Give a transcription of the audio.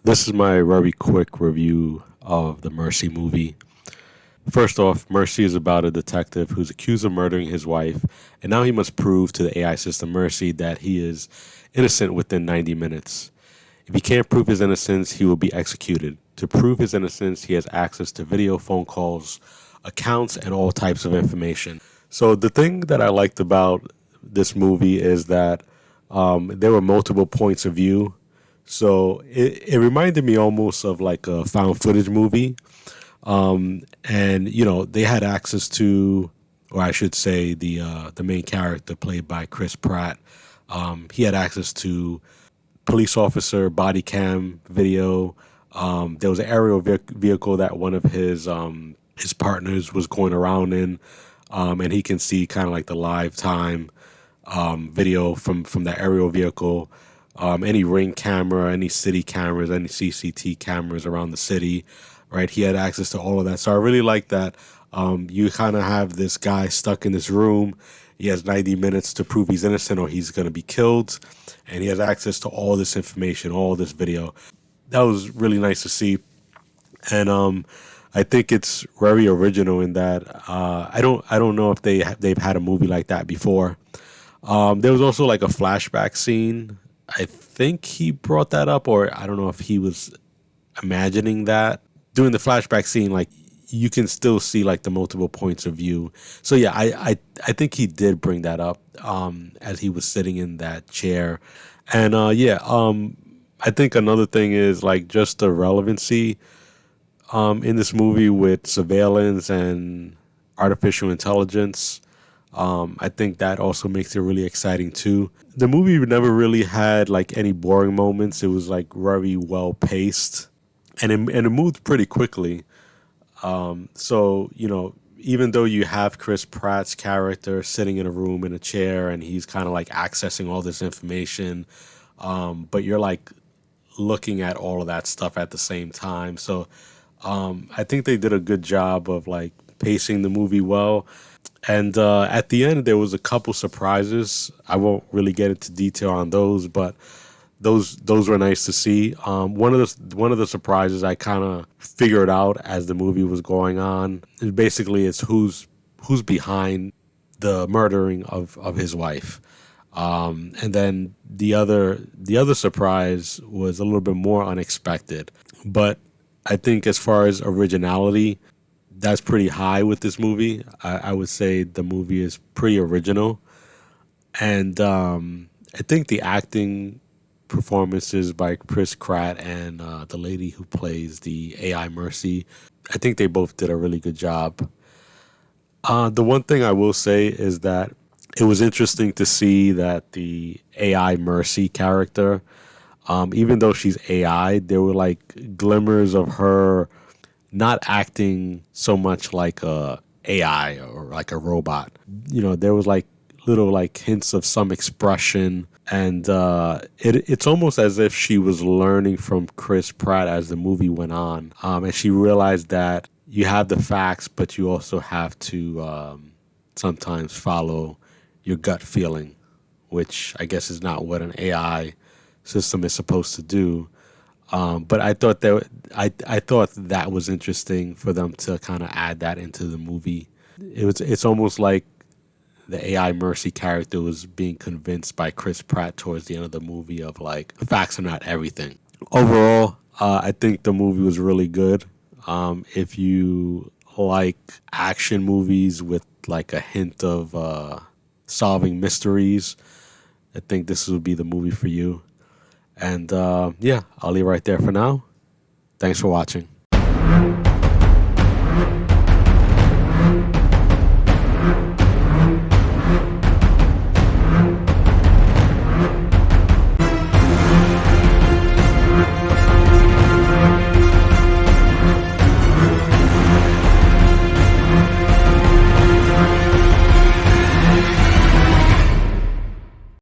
This is my very quick review of the Mercy movie. First off, Mercy is about a detective who's accused of murdering his wife, and now he must prove to the AI system Mercy that he is innocent within 90 minutes. If he can't prove his innocence, he will be executed. To prove his innocence, he has access to video, phone calls, accounts, and all types of information. So, the thing that I liked about this movie is that there were multiple points of view. So it reminded me almost of like a found footage movie. And they had access to, or I should say, the main character played by Chris Pratt. He had access to police officer body cam video. There was an aerial vehicle that one of his partners was going around in, and he can see kind of like the live time video from that aerial vehicle. Any ring camera, any city cameras, any CCT cameras around the city, right? He had access to all of that. So I really like that. You kind of have this guy stuck in this room. He has 90 minutes to prove he's innocent or he's going to be killed. And he has access to all this information, all this video. That was really nice to see. And I think it's very original in that I don't know if they've had a movie like that before. There was also like a flashback scene. I think he brought that up, or I don't know if he was imagining that. During the flashback scene, like you can still see like the multiple points of view. So yeah, I think he did bring that up as he was sitting in that chair. And I think another thing is like just the relevancy in this movie with surveillance and artificial intelligence. I think that also makes it really exciting too. The movie never really had like any boring moments. It was like very well paced, and it moved pretty quickly. So even though you have Chris Pratt's character sitting in a room in a chair and he's kind of like accessing all this information, but you're like looking at all of that stuff at the same time. So I think they did a good job of like pacing the movie well. And at the end, there was a couple surprises. I won't really get into detail on those, but those were nice to see. One of the surprises I kind of figured out as the movie was going on is basically it's who's behind the murdering of his wife. And then the other surprise was a little bit more unexpected, but I think as far as originality, that's pretty high with this movie. I would say the movie is pretty original, and I think the acting performances by Chris Pratt and the lady who plays the AI Mercy, I think they both did a really good job. The one thing I will say is that it was interesting to see that the AI Mercy character, even though she's AI, there were like glimmers of her not acting so much like a AI or like a robot. There was like little like hints of some expression, and it's almost as if she was learning from Chris Pratt as the movie went on, and she realized that you have the facts, but you also have to sometimes follow your gut feeling, which I guess is not what an AI system is supposed to do. But I thought that was interesting for them to kind of add that into the movie. It's almost like the AI Mercy character was being convinced by Chris Pratt towards the end of the movie of like facts are not everything. Overall, I think the movie was really good. If you like action movies with like a hint of solving mysteries, I think this would be the movie for you. And yeah, I'll leave right there for now. Thanks for watching.